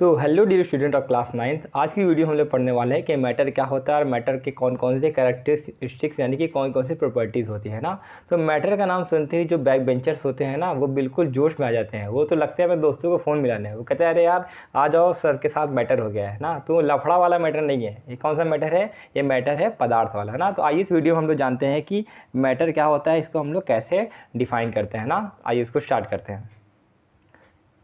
So hello dear student of class 9th। आज की video हम लोग पढ़ने वाले हैं कि मैटर क्या होता है और मैटर के कौन कौन से कैरेक्टरिस्टिक्स यानी कि कौन कौन सी प्रॉपर्टीज़ होती है ना। तो मैटर का नाम सुनते ही जो बैक बेंचर्स होते हैं ना वो बिल्कुल जोश में आ जाते हैं। वो तो लगता है अपने दोस्तों को फ़ोन मिलाने, वो कहते हैं अरे यार आ जाओ सर के साथ मैटर हो गया है ना। तो लफड़ा वाला मैटर नहीं है, ये कौन सा मैटर है, ये मैटर है पदार्थ वाला ना। तो आइए इस वीडियो में हम लोग जानते हैं कि मैटर क्या होता है, इसको हम लोग कैसे डिफ़ाइन करते हैं ना। आइए इसको स्टार्ट करते हैं।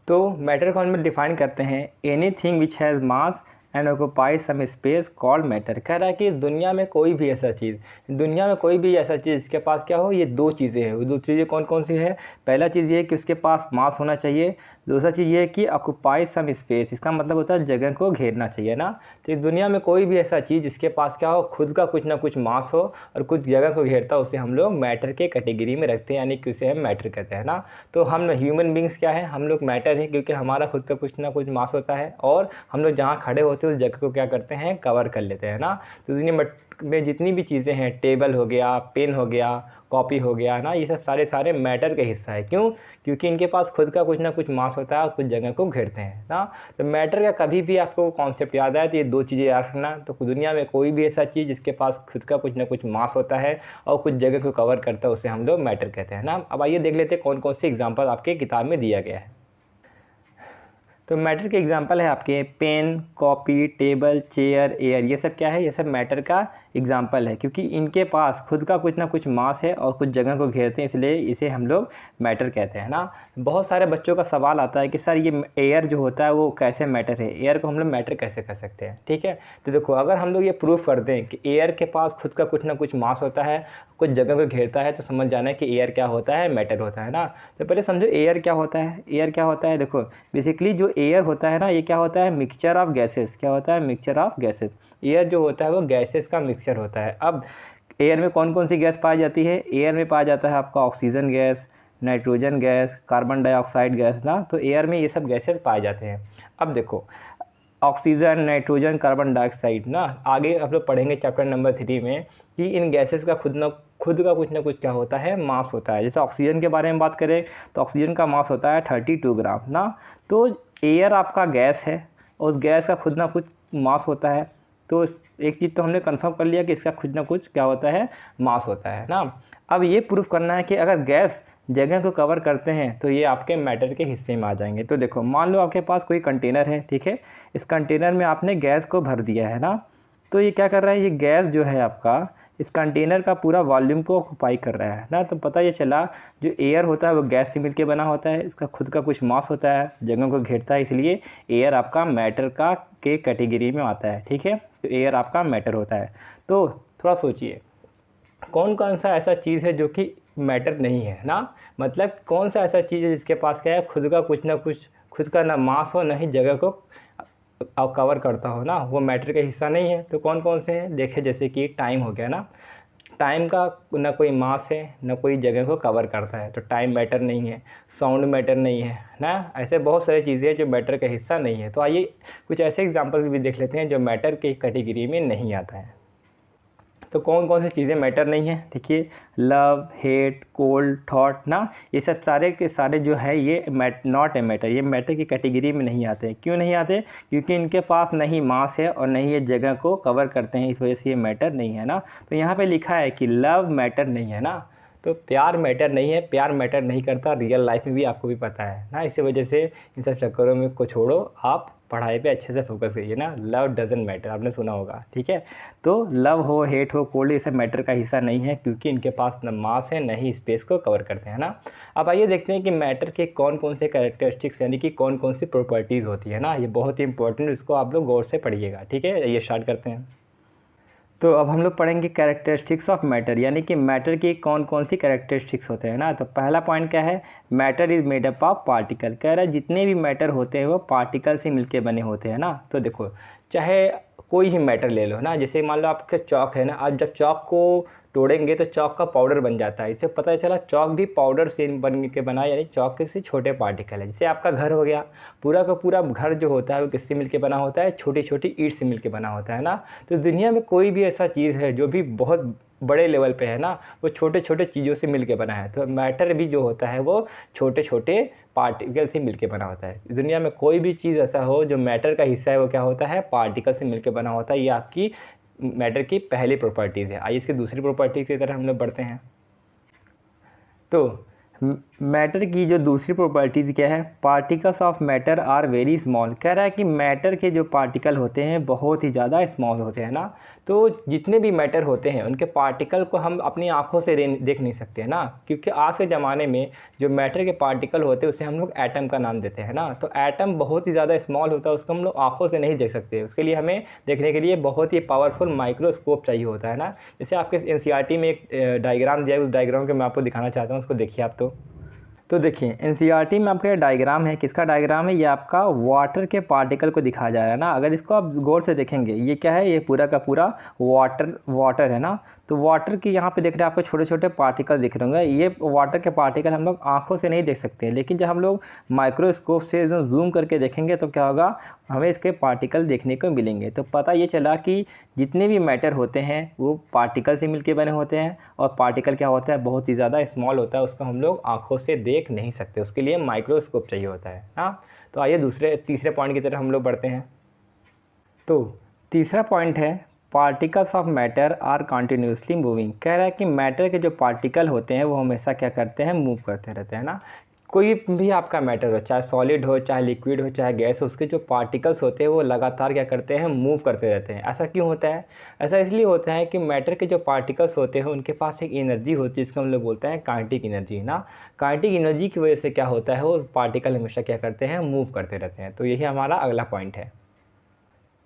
तो मैटर को हम लोग डिफाइन करते हैं anything which has mass and occupies some space called matter. कह रहा है कि दुनिया में कोई भी ऐसा चीज़ जिसके पास क्या हो, ये दो चीज़ें हैं। वो दो चीज़ें कौन कौन सी है? पहला चीज़ ये है कि उसके पास मास होना चाहिए, दूसरा चीज़ ये है कि ऑक्यूपाइज सम स्पेस, इसका मतलब होता है जगह को घेरना चाहिए ना। तो इस दुनिया में कोई भी ऐसा चीज़ जिसके पास क्या हो, खुद का कुछ ना कुछ मास हो और कुछ जगह को घेरता हो, उसे हम लोग मैटर के कैटेगरी में रखते हैं, यानी कि उसे हम मैटर कहते हैं ना। तो हम ह्यूमन बींग्स क्या है, हम लोग मैटर है क्योंकि हमारा खुद का कुछ ना कुछ मास होता है और हम लोग जहाँ खड़े होते हैं उस जगह को क्या करते हैं, कवर कर लेते हैं ना। तो दुनिया में जितनी भी चीज़ें हैं, टेबल हो गया, पेन हो गया, कॉपी हो गया ना, ये सब सारे मैटर का हिस्सा है। क्यों? क्योंकि इनके पास खुद का कुछ ना कुछ मास होता है और कुछ जगह को घेरते हैं ना। तो मैटर का कभी भी आपको कॉन्सेप्ट याद आए तो ये दो चीज़ें याद रखना। तो दुनिया में कोई भी ऐसा चीज़ जिसके पास खुद का कुछ ना कुछ मास होता है और कुछ जगह को कवर करता है, उसे हम लोग मैटर कहते हैं ना। अब आइए देख लेते हैं कौन कौन से एग्जाम्पल आपके किताब में दिया गया है। तो मैटर के एग्जांपल है आपके pen, copy, table, chair, air. ये सब क्या है? ये सब मैटर का एग्जांपल है क्योंकि इनके पास खुद का कुछ ना कुछ मास है और कुछ जगह को घेरते हैं, इसलिए इसे हम लोग मैटर कहते हैं ना। बहुत सारे बच्चों का सवाल आता है कि सर ये एयर जो होता है वो कैसे मैटर है, एयर को हम लोग मैटर कैसे कर सकते हैं? ठीक है, तो देखो अगर हम लोग ये प्रूफ कर दें कि एयर के पास खुद का कुछ ना कुछ मास होता है, कुछ जगह को घेरता है, तो समझ जाना है कि एयर क्या होता है, मैटर होता है ना। तो पहले समझो एयर क्या होता है। एयर क्या होता है? देखो बेसिकली जो एयर होता है ना, ये क्या होता है, मिक्सचर ऑफ गैसेस। क्या होता है? Mixture of gases. एयर जो होता है वो गैसेस का मिक्सचर होता है। अब एयर में कौन कौन सी गैस पाई जाती है? एयर में पाया जाता है आपका oxygen gas, nitrogen gas, carbon dioxide gas ना। तो एयर में ये सब गैसेस पाए जाते हैं। अब देखो ऑक्सीजन, नाइट्रोजन, कार्बन डाइऑक्साइड ना, आगे आप लोग पढ़ेंगे चैप्टर नंबर 3 में कि इन गैसेस का खुद का कुछ ना कुछ क्या होता है, मास होता है। जैसे ऑक्सीजन के बारे में बात करें तो ऑक्सीजन का मास होता है 32 ग्राम ना। तो एयर आपका गैस है और उस गैस का खुद ना कुछ मास होता है। तो एक चीज़ तो हमने कंफर्म कर लिया कि इसका खुद ना कुछ क्या होता है, मास होता है ना। अब ये प्रूफ करना है कि अगर गैस जगह को कवर करते हैं तो ये आपके मैटर के हिस्से में आ जाएंगे। तो देखो मान लो आपके पास कोई कंटेनर है, ठीक है, इस कंटेनर में आपने गैस को भर दिया है ना। तो ये क्या कर रहा है, ये गैस जो है आपका इस कंटेनर का पूरा वॉल्यूम को ऑक्यूपाई कर रहा है ना। तो पता ये चला जो एयर होता है वो गैस से मिलके बना होता है, इसका खुद का कुछ मास होता है, जगह को घेरता है, इसलिए एयर आपका मैटर का के कैटेगरी में आता है। ठीक है, तो एयर आपका मैटर होता है। तो थोड़ा सोचिए कौन कौन सा ऐसा चीज़ है जो कि मैटर नहीं है ना। मतलब कौन सा ऐसा चीज़ है जिसके पास क्या है, खुद का कुछ ना कुछ, खुद का ना मास हो ना ही जगह को कवर करता हो ना, वो मैटर का हिस्सा नहीं है। तो कौन कौन से हैं देखे, जैसे कि टाइम हो गया ना। टाइम का ना कोई मास है ना कोई जगह को कवर करता है, तो टाइम मैटर नहीं है। साउंड मैटर नहीं है ना। ऐसे बहुत सारी चीज़ें हैं जो मैटर का हिस्सा नहीं है। तो आइए कुछ ऐसे एग्जांपल भी देख लेते हैं जो मैटर की कैटेगरी में नहीं आता है। तो कौन कौन सी चीज़ें मैटर नहीं है? देखिए लव, हेट, कोल्ड, थॉट ना, ये सब सारे के सारे जो है ये नॉट ए मैटर, ये मैटर की कैटेगरी में नहीं आते। क्यों नहीं आते? क्योंकि इनके पास नहीं मास है और नहीं ये जगह को कवर करते हैं, इस वजह से ये मैटर नहीं है ना। तो यहाँ पे लिखा है कि लव मैटर नहीं है ना। तो प्यार मैटर नहीं है, प्यार मैटर नहीं करता रियल लाइफ में भी, आपको भी पता है ना। इसी वजह से इन सब चक्करों में को छोड़ो, आप पढ़ाई पे अच्छे से फोकस करिए ना। लव डजंट मैटर, आपने सुना होगा, ठीक है। तो लव हो, हेट हो, कोल्ड, ये सब मैटर का हिस्सा नहीं है क्योंकि इनके पास न मास है न ही स्पेस को कवर करते हैं ना। अब आइए देखते हैं कि मैटर के कौन कौन से कैरेक्टरिस्टिक्स यानी कि कौन कौन सी प्रॉपर्टीज़ होती है ना। ये बहुत ही इंपॉर्टेंट, इसको आप लोग गौर से पढ़िएगा, ठीक है। ये स्टार्ट करते हैं। तो अब हम लोग पढ़ेंगे कैरेक्टरिस्टिक्स ऑफ मैटर, यानी कि मैटर की कौन कौन सी कैरेक्टरिस्टिक्स होते हैं ना। तो पहला पॉइंट क्या है, matter is made up of particle. कह रहा है जितने भी मैटर होते हैं वो पार्टिकल से मिलके बने होते हैं ना। तो देखो चाहे कोई ही मैटर ले लो ना, जैसे मान लो आपके चौक है ना, आप जब चौक को तोड़ेंगे तो चौक का पाउडर बन जाता है। इससे पता चला चौक भी पाउडर से बन के बना, यानी चौक के से छोटे पार्टिकल है। जैसे आपका घर हो गया, पूरा का पूरा घर जो होता है वो किससे मिलके बना होता है, छोटी छोटी ईंट से मिलके बना होता है ना। तो दुनिया में कोई भी ऐसा चीज़ है जो भी बहुत बड़े लेवल पे है ना, वो छोटे छोटे चीज़ों से मिलके बना है। तो मैटर भी जो होता है वो छोटे छोटे पार्टिकल से मिलकर बना होता है। दुनिया में कोई भी चीज़ ऐसा हो जो मैटर का हिस्सा है वो क्या होता है, पार्टिकल से मिलकर बना होता है। ये आपकी मैटर की पहली प्रॉपर्टीज़ है। आइए इसकी दूसरी प्रॉपर्टी की तरह हम लोग बढ़ते हैं। तो मैटर की जो दूसरी प्रॉपर्टीज़ क्या है, particles of matter are very small. कह रहा है कि मैटर के जो पार्टिकल होते हैं बहुत ही ज़्यादा स्मॉल होते हैं ना। तो जितने भी मैटर होते हैं उनके पार्टिकल को हम अपनी आंखों से देख नहीं सकते हैं ना, क्योंकि आज के ज़माने में जो मैटर के पार्टिकल होते हैं उसे हम लोग एटम का नाम देते हैं ना। तो एटम बहुत ही ज़्यादा स्मॉल होता है, उसको हम लोग आँखों से नहीं देख सकते। उसके लिए हमें देखने के लिए बहुत ही पावरफुल माइक्रोस्कोप चाहिए होता है ना। जैसे आपके एनसीईआरटी में एक डायग्राम दिया है, उस डायग्राम को मैं आपको दिखाना चाहता हूँ, उसको देखिए आप। तो देखिए एनसीईआरटी में आपका डायग्राम है, किसका डायग्राम है, ये आपका वाटर के पार्टिकल को दिखाया जा रहा है ना। अगर इसको आप गौर से देखेंगे, ये क्या है, ये पूरा का पूरा वाटर है ना। तो वाटर की यहाँ पे देख रहे हैं आपको छोटे छोटे पार्टिकल दिख रहे होंगे। ये वाटर के पार्टिकल हम लोग आँखों से नहीं देख सकते, लेकिन जब हम लोग माइक्रोस्कोप से जूम करके देखेंगे तो क्या होगा, हमें इसके पार्टिकल देखने को मिलेंगे। तो पता ये चला कि जितने भी मैटर होते हैं वो पार्टिकल से मिलके बने होते हैं, और पार्टिकल क्या होता है, बहुत ही ज़्यादा स्मॉल होता है, उसको हम लोग आँखों से देख नहीं सकते, उसके लिए माइक्रोस्कोप चाहिए होता है ना। तो आइए तीसरे पॉइंट की तरफ हम लोग बढ़ते हैं। तो तीसरा पॉइंट है particles of matter are continuously moving. कह रहा है कि मैटर के जो पार्टिकल होते हैं वो हमेशा क्या करते हैं, मूव करते रहते हैं ना। कोई भी आपका मैटर हो, चाहे सॉलिड हो, चाहे लिक्विड हो, चाहे गैस हो, उसके जो पार्टिकल्स होते हैं वो लगातार क्या करते हैं, मूव करते रहते हैं। ऐसा क्यों होता है? ऐसा इसलिए होता है कि मैटर के जो पार्टिकल्स होते हैं उनके पास एक एनर्जी होती है, जिसको हम लोग बोलते हैं काइनेटिक एनर्जी ना। काइनेटिक एनर्जी की वजह से क्या होता है, वो पार्टिकल हमेशा क्या करते हैं, मूव करते रहते हैं। तो यही हमारा अगला पॉइंट है।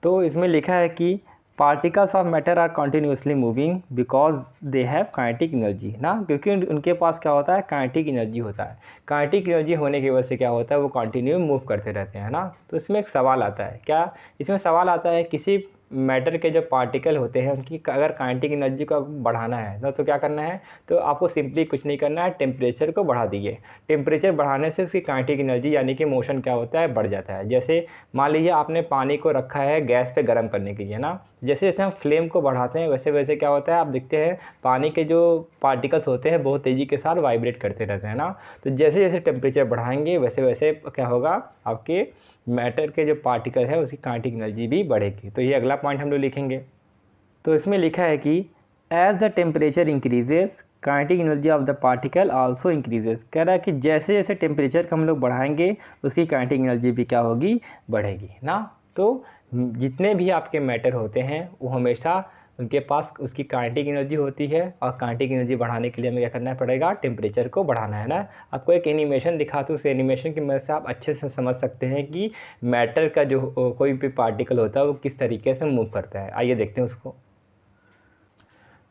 तो इसमें लिखा है कि particles of matter are continuously moving because they have kinetic energy ना, क्योंकि उनके पास क्या होता है, काइनेटिक एनर्जी होता है। काइनेटिक एनर्जी होने की वजह से क्या होता है, वो कंटिन्यू मूव करते रहते हैं ना। तो इसमें एक सवाल आता है, क्या इसमें सवाल आता है, किसी मैटर के जो पार्टिकल होते हैं उनकी अगर काइनेटिक एनर्जी को बढ़ाना है तो क्या करना है, तो आपको सिंपली कुछ नहीं करना है, टेम्परेचर को बढ़ा दीजिए। टेम्परेचर बढ़ाने से उसकी काइनेटिक एनर्जी यानी कि मोशन क्या होता है, बढ़ जाता है। जैसे मान लीजिए आपने पानी को रखा है गैस पे गर्म करने के लिए ना, जैसे जैसे हम फ्लेम को बढ़ाते हैं वैसे वैसे क्या होता है, आप देखते हैं पानी के जो पार्टिकल्स होते हैं बहुत तेज़ी के साथ वाइब्रेट करते रहते हैं ना। तो जैसे जैसे टेम्परेचर बढ़ाएंगे वैसे वैसे क्या होगा, आपके मैटर के जो पार्टिकल है उसकी काइनेटिक एनर्जी भी बढ़ेगी। तो ये अगला पॉइंट हम लोग लिखेंगे। तो इसमें लिखा है कि as the temperature increases kinetic energy of the particle also increases. कह रहा है कि जैसे जैसे टेम्परेचर को हम लोग बढ़ाएंगे उसकी काइनेटिक एनर्जी भी क्या होगी, बढ़ेगी ना। तो जितने भी आपके मैटर होते हैं वो हमेशा उनके पास उसकी काइनेटिक एनर्जी होती है, और काइनेटिक एनर्जी बढ़ाने के लिए हमें क्या करना पड़ेगा, टेम्परेचर को बढ़ाना है ना। आपको एक एनिमेशन दिखाता हूँ, उस एनिमेशन की मदद से आप अच्छे से समझ सकते हैं कि मैटर का जो कोई भी पार्टिकल होता है वो किस तरीके से मूव करता है। आइए देखते हैं उसको।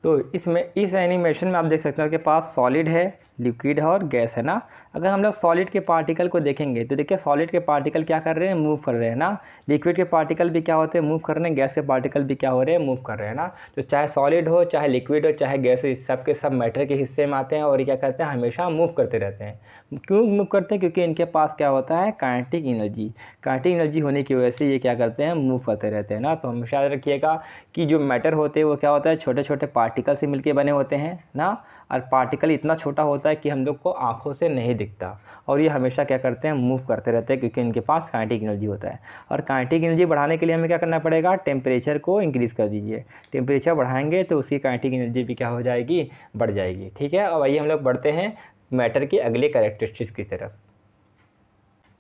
तो इस एनिमेशन में आप देख सकते हैं आपके पास सॉलिड है, लिक्विड है और गैस है ना। अगर हम लोग सॉलिड के पार्टिकल को देखेंगे तो देखिए सॉलिड के पार्टिकल क्या कर रहे हैं, मूव कर रहे हैं ना। लिक्विड के पार्टिकल भी क्या होते हैं, मूव कर रहे हैं। गैस के पार्टिकल भी क्या हो रहे हैं, मूव कर रहे हैं ना। तो चाहे सॉलिड हो, चाहे लिक्विड हो, चाहे गैस हो, इस सब के सब मैटर के हिस्से में आते हैं और ये क्या करते हैं, हमेशा मूव करते रहते हैं। क्यों मूव करते हैं, क्योंकि इनके पास क्या होता है, काइनेटिक एनर्जी। काइनेटिक एनर्जी होने की वजह से ये क्या करते हैं, मूव करते रहते हैं ना। तो हमेशा याद रखिएगा कि जो मैटर होते हैं वो क्या होता है, छोटे छोटे पार्टिकल से मिलकर बने होते हैं ना। और पार्टिकल इतना छोटा होता है कि हम लोग को आँखों से नहीं दिखता, और ये हमेशा क्या करते हैं, मूव करते रहते हैं, क्योंकि इनके पास काइनेटिक एनर्जी होता है। और काइनेटिक एनर्जी बढ़ाने के लिए हमें क्या करना पड़ेगा, टेम्परेचर को इंक्रीज़ कर दीजिए। टेम्परेचर बढ़ाएंगे तो उसकी काइनेटिक एनर्जी भी क्या हो जाएगी, बढ़ जाएगी। ठीक है, अब आइए हम लोग बढ़ते हैं मैटर की अगले कैरेक्टरिस्टिक्स की तरफ।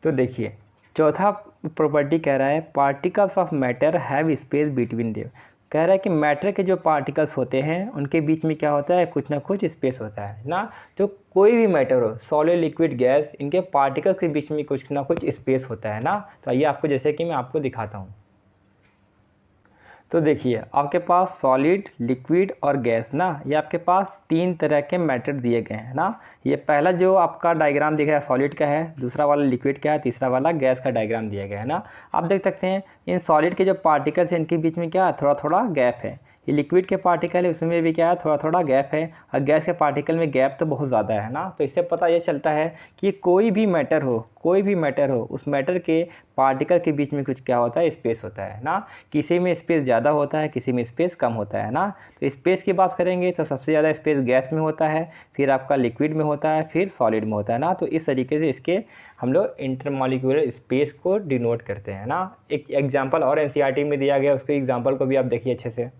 तो देखिए चौथा प्रॉपर्टी कह रहा है particles of matter have space between them. कह रहा है कि मैटर के जो पार्टिकल्स होते हैं उनके बीच में क्या होता है, कुछ ना कुछ स्पेस होता है ना। तो कोई भी मैटर हो, सॉलिड, लिक्विड, गैस, इनके पार्टिकल्स के बीच में कुछ ना कुछ स्पेस होता है ना। तो आइए आपको जैसे कि मैं आपको दिखाता हूँ। तो देखिए आपके पास सॉलिड, लिक्विड और गैस ना, ये आपके पास तीन तरह के मैटर दिए गए हैं ना। ये पहला जो आपका डायग्राम दिख रहा है सॉलिड का है, दूसरा वाला लिक्विड का है, तीसरा वाला गैस का डायग्राम दिया गया है ना। आप देख सकते हैं इन सॉलिड के जो पार्टिकल्स हैं इनके बीच में क्या थोड़ा थोड़ा गैप है, ये लिक्विड के पार्टिकल है, उसमें भी क्या है, थोड़ा थोड़ा गैप है, और गैस के पार्टिकल में गैप तो बहुत ज़्यादा है ना। तो इससे पता ये चलता है कि कोई भी मैटर हो उस मैटर के पार्टिकल के बीच में कुछ क्या होता है, स्पेस होता है ना। किसी में स्पेस ज़्यादा होता है, किसी में स्पेस कम होता है ना। तो स्पेस की बात करेंगे तो सबसे ज़्यादा स्पेस गैस में होता है, फिर आपका लिक्विड में होता है, फिर सॉलिड में होता है ना। तो इस तरीके से इसके हम लोग इंटरमॉलिक्यूलर स्पेस को डिनोट करते हैं ना। एक एग्जांपल और एनसीईआरटी में दिया गया, उसके एग्जांपल को भी आप देखिए अच्छे से।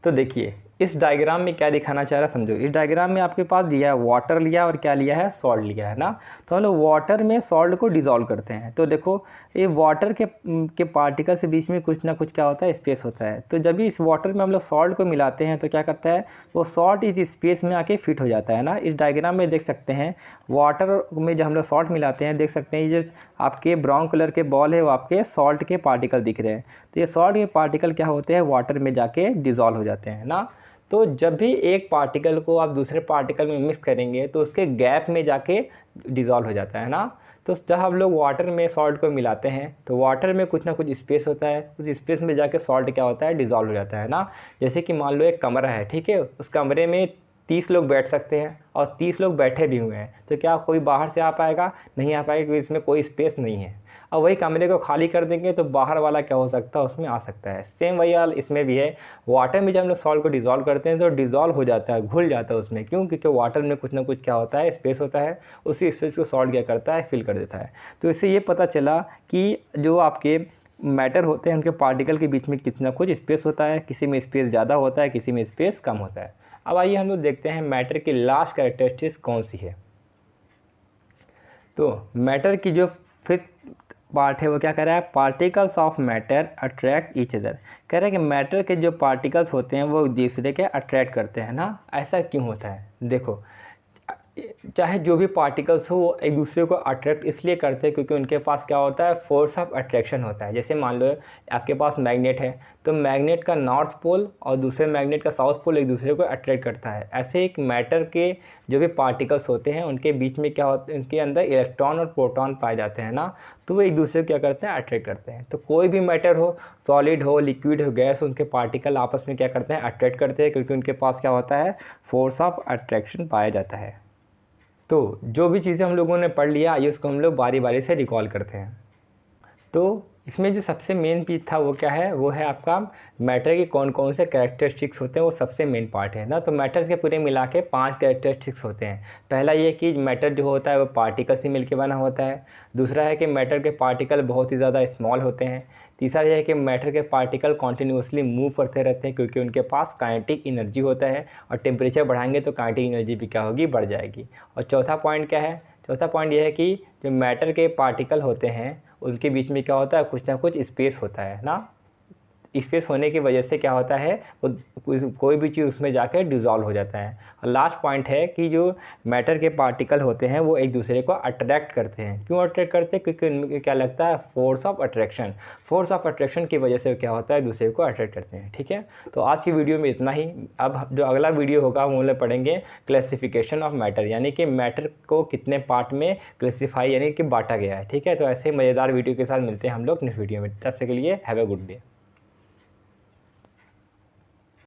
तो देखिए इस डायग्राम में क्या दिखाना चाह रहा है, समझो। इस डायग्राम में आपके पास दिया है वाटर लिया और क्या लिया है, सॉल्ट लिया है ना। तो हम लोग वाटर में सॉल्ट को डिज़ोल्व करते हैं। तो देखो ये वाटर के पार्टिकल से बीच में कुछ ना कुछ क्या होता है, स्पेस होता है। तो जब भी इस वाटर में हम लोग सॉल्ट को मिलाते हैं तो क्या करता है, वो सॉल्ट इस स्पेस में आके फिट हो जाता है ना। इस डायग्राम में देख सकते हैं वाटर में जब हम लोग सॉल्ट मिलाते हैं, देख सकते हैं ये जो आपके ब्राउन कलर के बॉल है वो आपके सॉल्ट के पार्टिकल दिख रहे हैं। तो ये सॉल्ट के पार्टिकल क्या होते हैं, वाटर में जाके डिज़ोल्व हो जाते हैं ना। तो जब भी एक पार्टिकल को आप दूसरे पार्टिकल में मिक्स करेंगे तो उसके गैप में जाके डिज़ोल्व हो जाता है ना। तो जब हम लोग वाटर में सॉल्ट को मिलाते हैं तो वाटर में कुछ ना कुछ स्पेस होता है, उस स्पेस में जाके सॉल्ट क्या होता है, डिज़ोल्व हो जाता है ना। जैसे कि मान लो एक कमरा है, ठीक है, उस कमरे में 30 लोग बैठ सकते हैं और 30 लोग बैठे भी हुए हैं। तो क्या कोई बाहर से आ पाएगा, नहीं आ पाएगा, क्योंकि इसमें कोई स्पेस नहीं है। अब वही कमरे को खाली कर देंगे तो बाहर वाला क्या हो सकता है, उसमें आ सकता है। सेम वही हाल इसमें भी है। वाटर में जब हम लोग सॉल्ट को डिज़ोल्व करते हैं तो डिज़ोल्व हो जाता है, घुल जाता है उसमें। क्यों? क्योंकि वाटर में कुछ ना कुछ क्या होता है, स्पेस होता है। उसी स्पेस को सॉल्ट क्या करता है, फिल कर देता है। तो इससे ये पता चला कि जो आपके मैटर होते हैं उनके पार्टिकल के बीच में कितना कुछ स्पेस होता है, किसी में स्पेस ज़्यादा होता है, किसी में स्पेस कम होता है। अब आइए हम लोग देखते हैं मैटर की लास्ट कैरेक्टरिस्टिक्स कौन सी है। तो मैटर की जो फिफ्थ पार्ट है वो क्या कह रहा है, particles of matter attract each other. कह रहा है कि मैटर के जो पार्टिकल्स होते हैं वो एक दूसरे के अट्रैक्ट करते हैं ना। ऐसा क्यों होता है, देखो चाहे जो भी पार्टिकल्स हो वो एक दूसरे को अट्रैक्ट इसलिए करते हैं क्योंकि उनके पास क्या होता है, फोर्स ऑफ अट्रैक्शन होता है। जैसे मान लो आपके पास मैग्नेट है, तो मैग्नेट का नॉर्थ पोल और दूसरे मैग्नेट का साउथ पोल एक दूसरे को अट्रैक्ट करता है। ऐसे एक मैटर के जो भी पार्टिकल्स होते हैं उनके बीच में क्या होता है, उनके अंदर इलेक्ट्रॉन और प्रोटॉन पाए जाते हैं ना। तो वो एक दूसरे को क्या करते हैं, अट्रैक्ट करते हैं। तो कोई भी मैटर हो, सॉलिड हो, लिक्विड हो, गैस, उनके पार्टिकल आपस में क्या करते हैं, अट्रैक्ट करते हैं, क्योंकि उनके पास क्या होता है, फोर्स ऑफ अट्रैक्शन पाया जाता है। तो जो भी चीज़ें हम लोगों ने पढ़ लिया, आइए उसको हम लोग बारी बारी से रिकॉल करते हैं। तो इसमें जो सबसे मेन चीज़ था वो क्या है, वो है आपका मैटर के कौन कौन से कैरेक्टरिस्टिक्स होते हैं, वो सबसे मेन पार्ट है ना। तो मैटर्स के पूरे मिला के 5 कैरेक्टरिस्टिक्स होते हैं। पहला ये कि मैटर जो होता है वो पार्टिकल से मिलकर बना होता है। दूसरा है कि मैटर के पार्टिकल बहुत ही ज़्यादा स्मॉल होते हैं। तीसरा यह है कि मैटर के पार्टिकल कॉन्टीन्यूसली मूव करते रहते हैं क्योंकि उनके पास काइनेटिक एनर्जी होता है, और टेम्परेचर बढ़ाएंगे तो काइनेटिक एनर्जी भी क्या होगी, बढ़ जाएगी। और चौथा पॉइंट क्या है, चौथा पॉइंट यह है कि जो मैटर के पार्टिकल होते हैं उनके बीच में क्या होता है, कुछ ना कुछ स्पेस होता है ना। स्पेस होने की वजह से क्या होता है, वो कोई भी चीज़ उसमें जाकर डिज़ोल्व हो जाता है। और लास्ट पॉइंट है कि जो मैटर के पार्टिकल होते हैं वो एक दूसरे को अट्रैक्ट करते हैं। क्यों अट्रैक्ट करते हैं, क्योंकि उनमें क्या लगता है, force of attraction. Force of attraction की वजह से क्या होता है, दूसरे को अट्रैक्ट करते हैं। ठीक है, तो आज की वीडियो में इतना ही। अब जो अगला वीडियो होगा वो हम लोग पढ़ेंगे क्लासिफिकेशन ऑफ मैटर, यानी कि मैटर को कितने पार्ट में क्लासीफाई यानी कि बांटा गया है। ठीक है, तो ऐसे मज़ेदार वीडियो के साथ मिलते हैं हम लोग नेक्स्ट वीडियो में। तब तक के लिए हैव अ गुड डे।